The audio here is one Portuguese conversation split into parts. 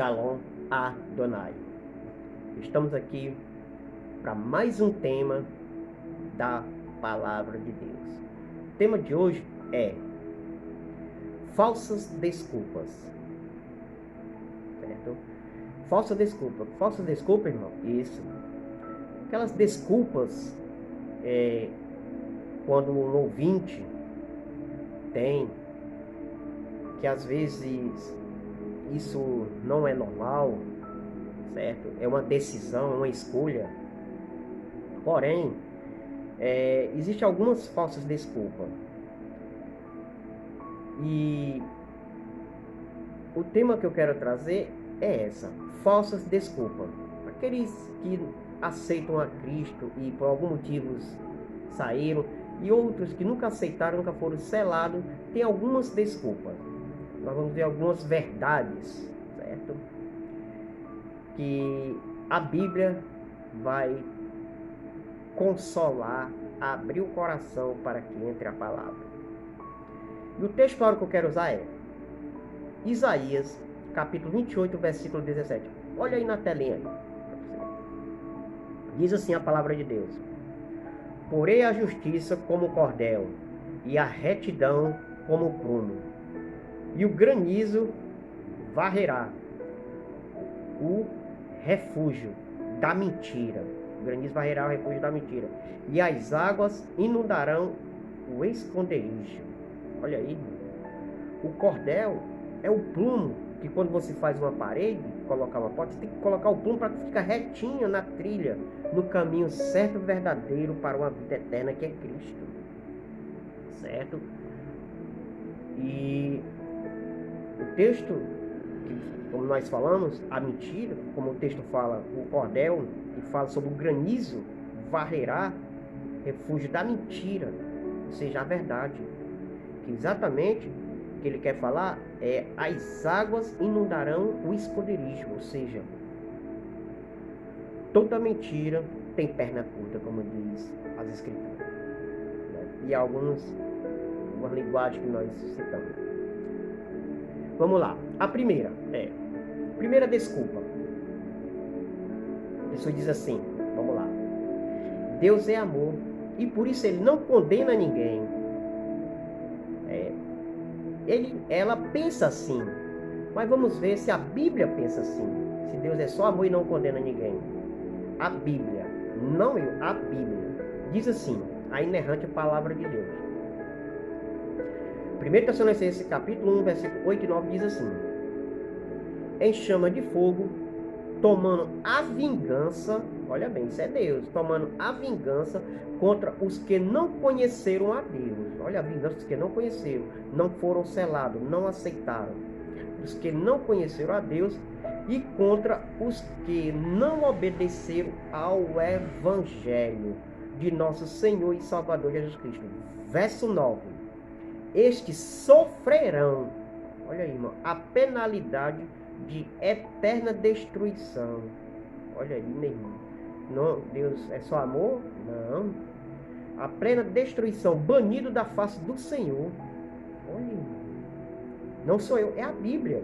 Shalom Adonai. Estamos aqui para mais um tema da Palavra de Deus. O tema de hoje é falsas desculpas. Certo? Falsa desculpa, irmão. Isso. Aquelas desculpas quando um ouvinte tem, que às vezes isso não é normal, certo? É uma decisão, uma escolha. Porém, existem algumas falsas desculpas. E o tema que eu quero trazer é essa: falsas desculpas. Aqueles que aceitam a Cristo e por algum motivo saíram, e outros que nunca aceitaram, nunca foram selados, tem algumas desculpas. Nós vamos ver algumas verdades, certo? Que a Bíblia vai consolar, abrir o coração para que entre a palavra. E o texto claro que eu quero usar é Isaías, capítulo 28, versículo 17. Olha aí na telinha aí. Diz assim a palavra de Deus: porei a justiça como cordel, e a retidão como prumo, e o granizo varrerá o refúgio da mentira. O granizo varrerá o refúgio da mentira, e as águas inundarão o esconderijo. Olha aí, o cordel é o prumo, que quando você faz uma parede, colocar uma porta, você tem que colocar o prumo para ficar retinho na trilha, no caminho certo e verdadeiro para uma vida eterna, que é Cristo. Certo? E o texto, como nós falamos, a mentira, como o texto fala, o cordel, que fala sobre o granizo, varrerá refúgio da mentira, ou seja, a verdade. Que exatamente o que ele quer falar é: as águas inundarão o esconderijo, ou seja, toda mentira tem perna curta, como diz as escrituras, né? E algumas linguagens que nós citamos. Vamos lá. A primeira desculpa. A pessoa diz assim, vamos lá: Deus é amor e por isso ele não condena ninguém. Ela pensa assim, mas vamos ver se a Bíblia pensa assim. Se Deus é só amor e não condena ninguém. A Bíblia, não eu, a Bíblia diz assim, a inerrante palavra de Deus. 1 Tessalonicenses capítulo 1, versículo 8 e 9 diz assim: em chama de fogo, tomando a vingança, olha bem, isso é Deus, tomando a vingança contra os que não conheceram a Deus. Olha a vingança dos que não conheceram, não foram selados, não aceitaram. Os que não conheceram a Deus e contra os que não obedeceram ao Evangelho de nosso Senhor e Salvador Jesus Cristo. Verso 9: estes sofrerão, olha aí, irmão, a penalidade de eterna destruição. Olha aí, meu irmão. Não, Deus é só amor? Não. A plena destruição, banido da face do Senhor. Olha, irmão. Não sou eu, é a Bíblia.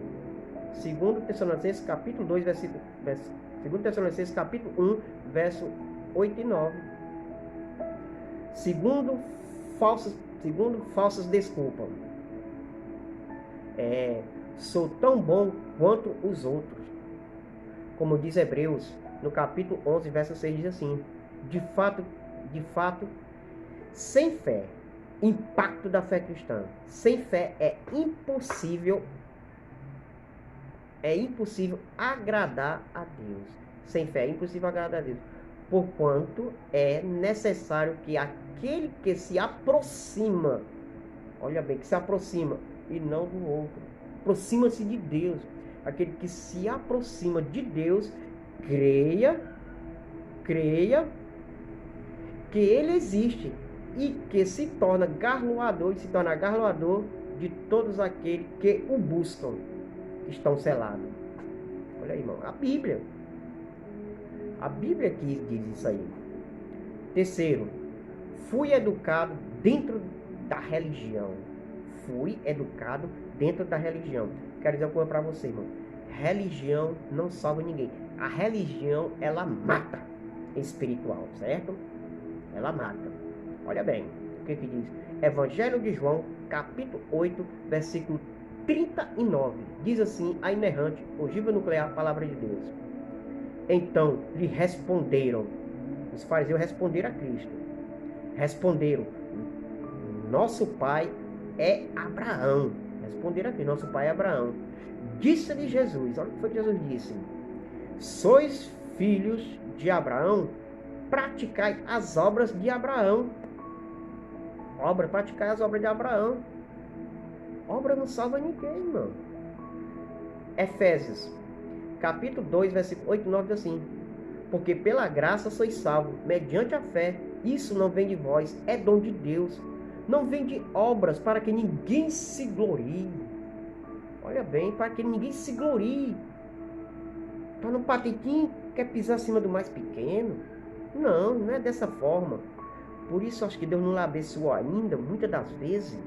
2 Tessalonicenses capítulo 2, versículo 2 Tessalonicenses capítulo 1, verso 8 e 9. Segundo falsas desculpas. Sou tão bom quanto os outros. Como diz Hebreus, no capítulo 11, verso 6, diz assim: de fato, sem fé, impacto da fé cristã. Sem fé é impossível agradar a Deus. Sem fé é impossível agradar a Deus. Porquanto é necessário que aquele que se aproxima, olha bem, que se aproxima e não do outro, aproxima-se de Deus. Aquele que se aproxima de Deus, creia que Ele existe e que se torna galardoador de todos aqueles que o buscam, que estão selados. Olha aí, irmão, a Bíblia que diz isso aí. Terceiro, fui educado dentro da religião. Quero dizer uma coisa para você, irmão. religião não salva ninguém. A religião, ela mata espiritual, certo? Ela mata. Olha bem, o que diz? Evangelho de João, capítulo 8, versículo 39. Diz assim, a inerrante, ogiva nuclear, palavra de Deus. Então lhe responderam, os fariseus responderam a Cristo. Responderam, nosso pai é Abraão. Responderam aqui, nosso pai é Abraão. Disse-lhe Jesus, olha o que foi que Jesus disse. Sois filhos de Abraão, praticai as obras de Abraão. Praticai as obras de Abraão. Obra não salva ninguém, irmão. Efésios, capítulo 2, versículo 8 e 9, diz assim. Porque pela graça sois salvos, mediante a fé. Isso não vem de vós, é dom de Deus. Não vem de obras, para que ninguém se glorie. Olha bem, para que ninguém se glorie. Para no patetim quer pisar acima do mais pequeno. Não é dessa forma. Por isso acho que Deus não lhe abençoou ainda, muitas das vezes.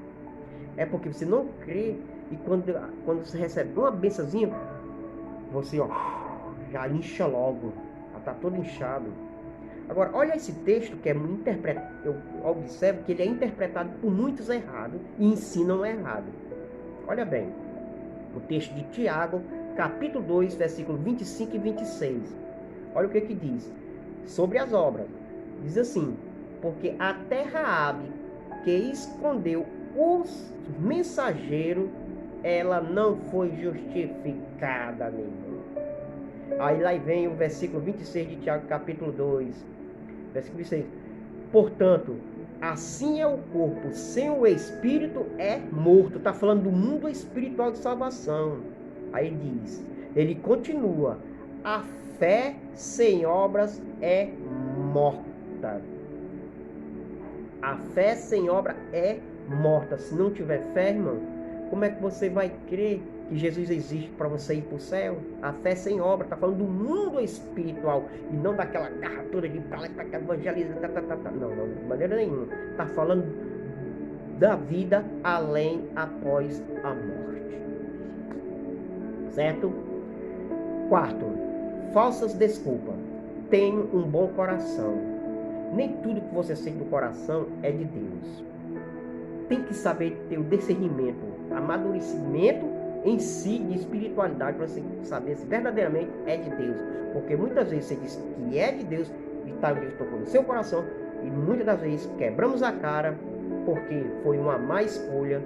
É porque você não crê. E quando você recebe uma bençãozinha, você já incha logo. Já está todo inchado. Agora, olha esse texto que é interpretado. Eu observo que ele é interpretado por muitos errado e ensinam errado. Olha bem, o texto de Tiago, capítulo 2, versículo 25 e 26. Olha o que diz sobre as obras. Diz assim, porque até Raabe, que escondeu os mensageiros, ela não foi justificada nenhuma. Aí lá vem o versículo 26 de Tiago, capítulo 2, versículo 26. Portanto, assim é o corpo, sem o espírito é morto. Está falando do mundo espiritual de salvação. Aí diz, ele continua, a fé sem obras é morta. A fé sem obra é morta. Se não tiver fé, irmão, como é que você vai crer que Jesus existe para você ir para o céu? A fé sem obra, está falando do mundo espiritual e não daquela garra toda de para lá e para cá, evangelizar, Não, de maneira nenhuma. Está falando da vida além após a morte. Certo? Quarto, falsas desculpas. Tenho um bom coração. Nem tudo que você sente do coração é de Deus. Tem que saber ter o discernimento, amadurecimento em si de espiritualidade para você saber se verdadeiramente é de Deus. Porque muitas vezes você diz que é de Deus e Deus tocou no seu coração e muitas das vezes quebramos a cara porque foi uma má escolha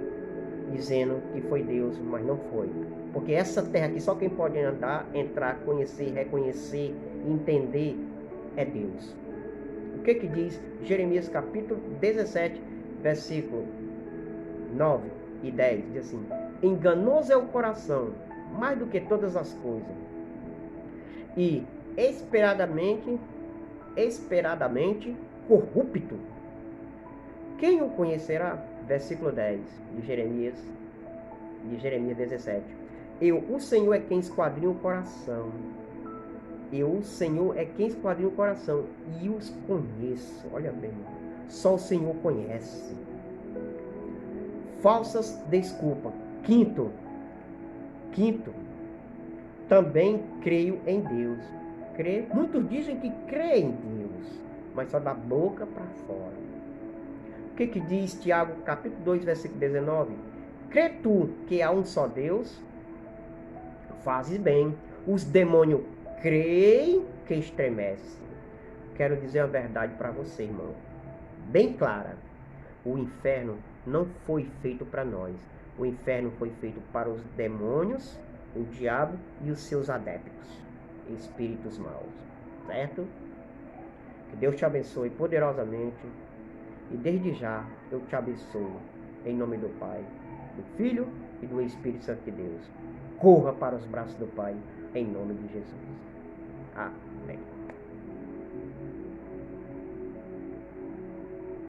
dizendo que foi Deus, mas não foi. Porque essa terra aqui só quem pode andar, entrar, conhecer, reconhecer, entender é Deus. O que diz Jeremias capítulo 17, versículo 9 e 10, diz assim, enganoso é o coração, mais do que todas as coisas, e esperadamente corrupto. Quem o conhecerá? Versículo 10 de Jeremias 17. Eu, o Senhor, é quem esquadrinha o coração. Eu, o Senhor, é quem esquadrinha o coração e os conheço. Olha bem, só o Senhor conhece. Falsas desculpas. Quinto, também creio em Deus. Muitos dizem que creem em Deus, mas só da boca para fora. O que diz Tiago, capítulo 2, versículo 19? Crê tu que há um só Deus? Fazes bem. Os demônios creem que estremecem. Quero dizer a verdade para você, irmão. Bem clara. O inferno não foi feito para nós. O inferno foi feito para os demônios, o diabo e os seus adeptos, espíritos maus. Certo? Que Deus te abençoe poderosamente. E desde já eu te abençoo. Em nome do Pai, do Filho e do Espírito Santo de Deus. Corra para os braços do Pai. Em nome de Jesus. Amém.